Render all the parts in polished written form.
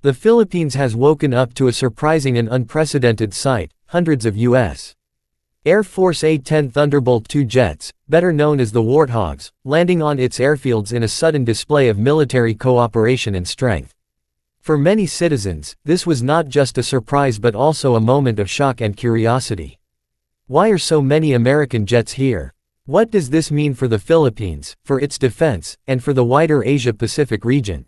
The Philippines has woken up to a surprising and unprecedented sight: hundreds of U.S. Air Force A-10 Thunderbolt II jets, better known as the Warthogs, landing on its airfields in a sudden display of military cooperation and strength. For many citizens, this was not just a surprise but also a moment of shock and curiosity. Why are so many American jets here? What does this mean for the Philippines, for its defense, and for the wider Asia-Pacific region?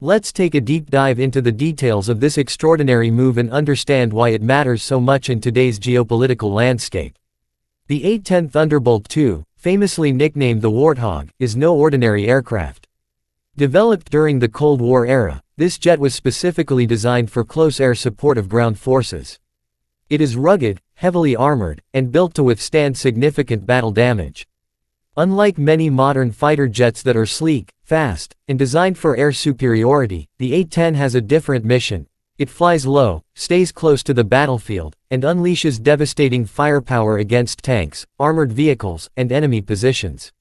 Let's take a deep dive into the details of this extraordinary move and understand why it matters so much in today's geopolitical landscape. The A-10 Thunderbolt II, famously nicknamed the Warthog, is no ordinary aircraft. Developed during the Cold War era, this jet was specifically designed for close air support of ground forces. It is rugged, heavily armored, and built to withstand significant battle damage. Unlike many modern fighter jets that are sleek, fast, and designed for air superiority, the A-10 has a different mission. It flies low, stays close to the battlefield, and unleashes devastating firepower against tanks, armored vehicles, and enemy positions.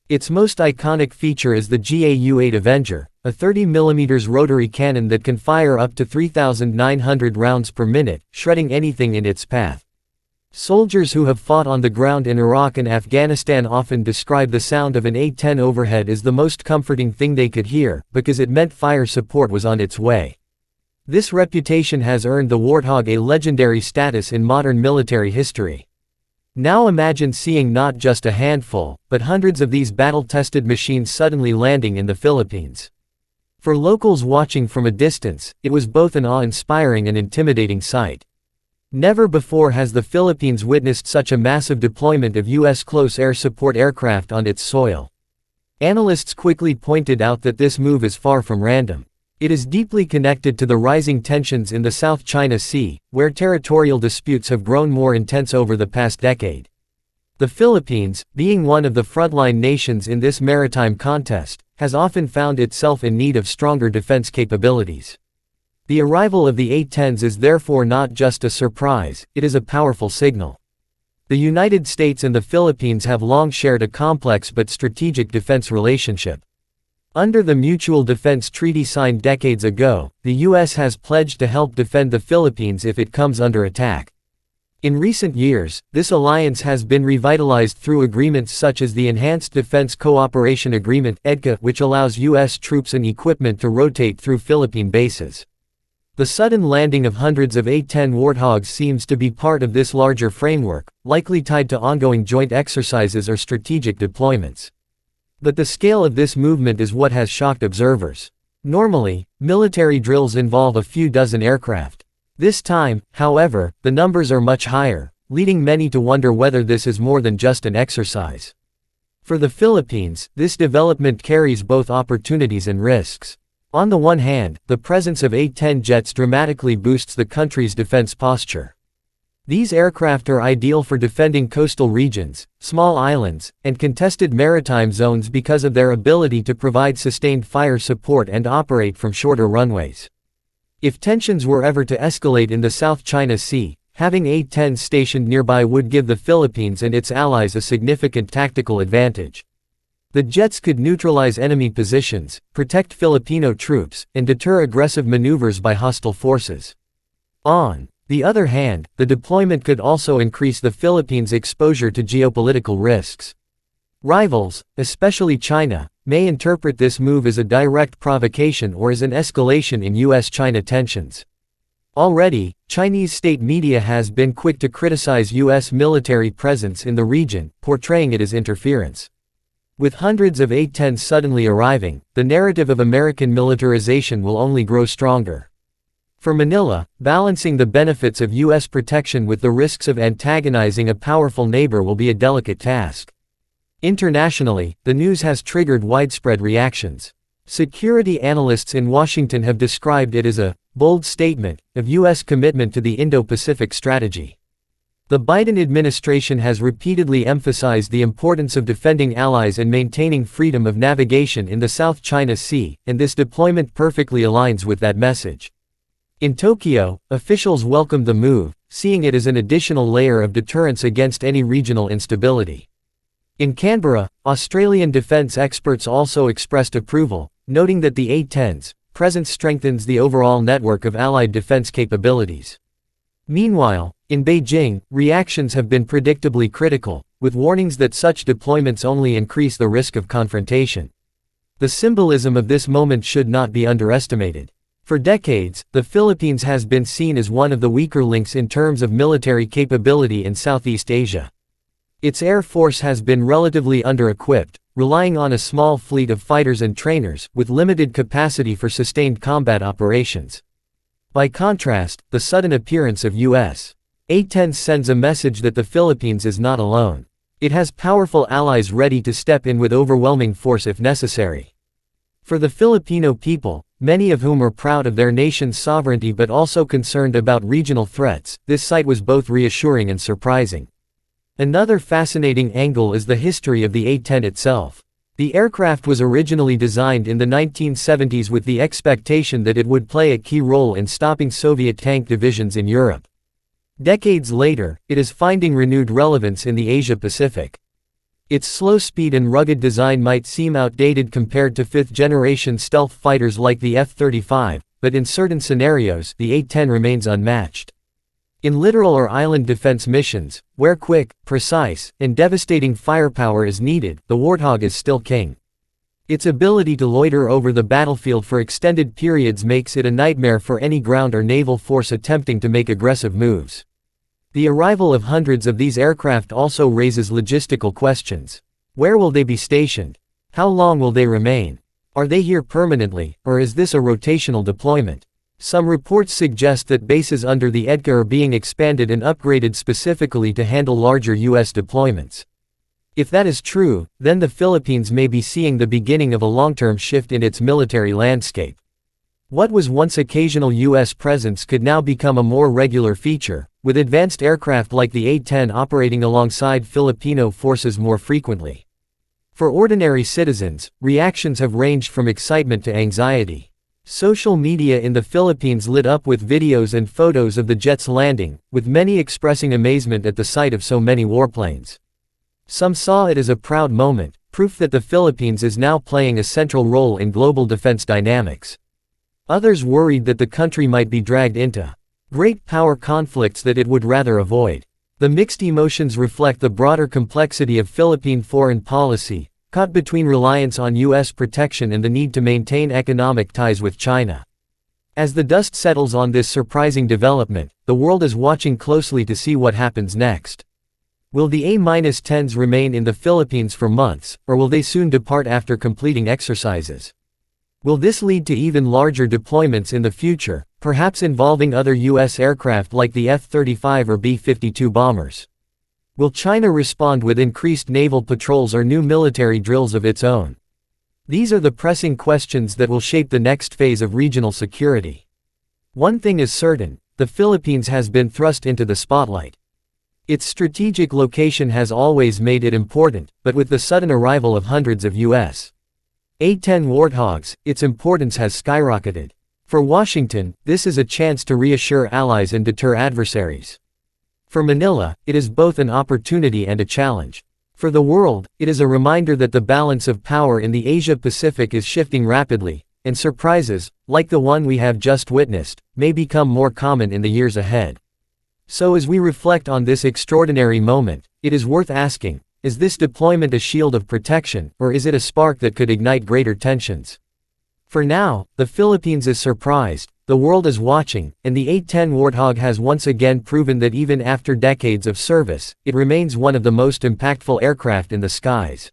Its most iconic feature is the GAU-8 Avenger, a 30mm rotary cannon that can fire up to 3,900 rounds per minute, shredding anything in its path. Soldiers who have fought on the ground in Iraq and Afghanistan often describe the sound of an A-10 overhead as the most comforting thing they could hear, because it meant fire support was on its way. This reputation has earned the Warthog a legendary status in modern military history. Now imagine seeing not just a handful, but hundreds of these battle-tested machines suddenly landing in the Philippines. For locals watching from a distance, it was both an awe-inspiring and intimidating sight. Never before has the Philippines witnessed such a massive deployment of U.S. close air support aircraft on its soil. Analysts quickly pointed out that this move is far from random. It is deeply connected to the rising tensions in the South China Sea, where territorial disputes have grown more intense over the past decade. The Philippines, being one of the frontline nations in this maritime contest, has often found itself in need of stronger defense capabilities. The arrival of the A-10s is therefore not just a surprise, it is a powerful signal. The United States and the Philippines have long shared a complex but strategic defense relationship. Under the Mutual Defense Treaty signed decades ago, the U.S. has pledged to help defend the Philippines if it comes under attack. In recent years, this alliance has been revitalized through agreements such as the Enhanced Defense Cooperation Agreement (EDCA), which allows U.S. troops and equipment to rotate through Philippine bases. The sudden landing of hundreds of A-10 Warthogs seems to be part of this larger framework, likely tied to ongoing joint exercises or strategic deployments. But the scale of this movement is what has shocked observers. Normally, military drills involve a few dozen aircraft. This time, however, the numbers are much higher, leading many to wonder whether this is more than just an exercise. For the Philippines, this development carries both opportunities and risks. On the one hand, the presence of A-10 jets dramatically boosts the country's defense posture. These aircraft are ideal for defending coastal regions, small islands, and contested maritime zones because of their ability to provide sustained fire support and operate from shorter runways. If tensions were ever to escalate in the South China Sea, having A-10s stationed nearby would give the Philippines and its allies a significant tactical advantage. The jets could neutralize enemy positions, protect Filipino troops, and deter aggressive maneuvers by hostile forces. On the other hand, the deployment could also increase the Philippines' exposure to geopolitical risks. Rivals, especially China, may interpret this move as a direct provocation or as an escalation in U.S.-China tensions. Already, Chinese state media has been quick to criticize U.S. military presence in the region, portraying it as interference. With hundreds of A-10s suddenly arriving, the narrative of American militarization will only grow stronger. For Manila, balancing the benefits of U.S. protection with the risks of antagonizing a powerful neighbor will be a delicate task. Internationally, the news has triggered widespread reactions. Security analysts in Washington have described it as a bold statement of U.S. commitment to the Indo-Pacific strategy. The Biden administration has repeatedly emphasized the importance of defending allies and maintaining freedom of navigation in the South China Sea, and this deployment perfectly aligns with that message. In Tokyo, officials welcomed the move, seeing it as an additional layer of deterrence against any regional instability. In Canberra, Australian defense experts also expressed approval, noting that the A-10s, presence strengthens the overall network of Allied defense capabilities. Meanwhile, in Beijing, reactions have been predictably critical, with warnings that such deployments only increase the risk of confrontation. The symbolism of this moment should not be underestimated. For decades, the Philippines has been seen as one of the weaker links in terms of military capability in Southeast Asia. Its air force has been relatively under-equipped, relying on a small fleet of fighters and trainers, with limited capacity for sustained combat operations. By contrast, the sudden appearance of US A-10 sends a message that the Philippines is not alone. It has powerful allies ready to step in with overwhelming force if necessary. For the Filipino people, many of whom are proud of their nation's sovereignty but also concerned about regional threats, this sight was both reassuring and surprising. Another fascinating angle is the history of the A-10 itself. The aircraft was originally designed in the 1970s with the expectation that it would play a key role in stopping Soviet tank divisions in Europe. Decades later, it is finding renewed relevance in the Asia-Pacific. Its slow speed and rugged design might seem outdated compared to fifth-generation stealth fighters like the F-35, but in certain scenarios, the A-10 remains unmatched. In littoral or island defense missions, where quick, precise, and devastating firepower is needed, the Warthog is still king. Its ability to loiter over the battlefield for extended periods makes it a nightmare for any ground or naval force attempting to make aggressive moves. The arrival of hundreds of these aircraft also raises logistical questions. Where will they be stationed? How long will they remain? Are they here permanently, or is this a rotational deployment? Some reports suggest that bases under the EDCA are being expanded and upgraded specifically to handle larger U.S. deployments. If that is true, then the Philippines may be seeing the beginning of a long-term shift in its military landscape. What was once occasional U.S. presence could now become a more regular feature, with advanced aircraft like the A-10 operating alongside Filipino forces more frequently. For ordinary citizens, reactions have ranged from excitement to anxiety. Social media in the Philippines lit up with videos and photos of the jet's landing, with many expressing amazement at the sight of so many warplanes. Some saw it as a proud moment, proof that the Philippines is now playing a central role in global defense dynamics. Others worried that the country might be dragged into great power conflicts that it would rather avoid. The mixed emotions reflect the broader complexity of Philippine foreign policy, caught between reliance on U.S. protection and the need to maintain economic ties with China. As the dust settles on this surprising development, the world is watching closely to see what happens next. Will the A-10s remain in the Philippines for months, or will they soon depart after completing exercises? Will this lead to even larger deployments in the future, perhaps involving other U.S. aircraft like the F-35 or B-52 bombers? Will China respond with increased naval patrols or new military drills of its own? These are the pressing questions that will shape the next phase of regional security. One thing is certain, the Philippines has been thrust into the spotlight. Its strategic location has always made it important, but with the sudden arrival of hundreds of U.S. A-10 Warthogs, its importance has skyrocketed. For Washington, this is a chance to reassure allies and deter adversaries. For Manila, it is both an opportunity and a challenge. For the world, it is a reminder that the balance of power in the Asia-Pacific is shifting rapidly, and surprises, like the one we have just witnessed, may become more common in the years ahead. So as we reflect on this extraordinary moment, it is worth asking, is this deployment a shield of protection, or is it a spark that could ignite greater tensions? For now, the Philippines is surprised, the world is watching, and the A-10 Warthog has once again proven that even after decades of service, it remains one of the most impactful aircraft in the skies.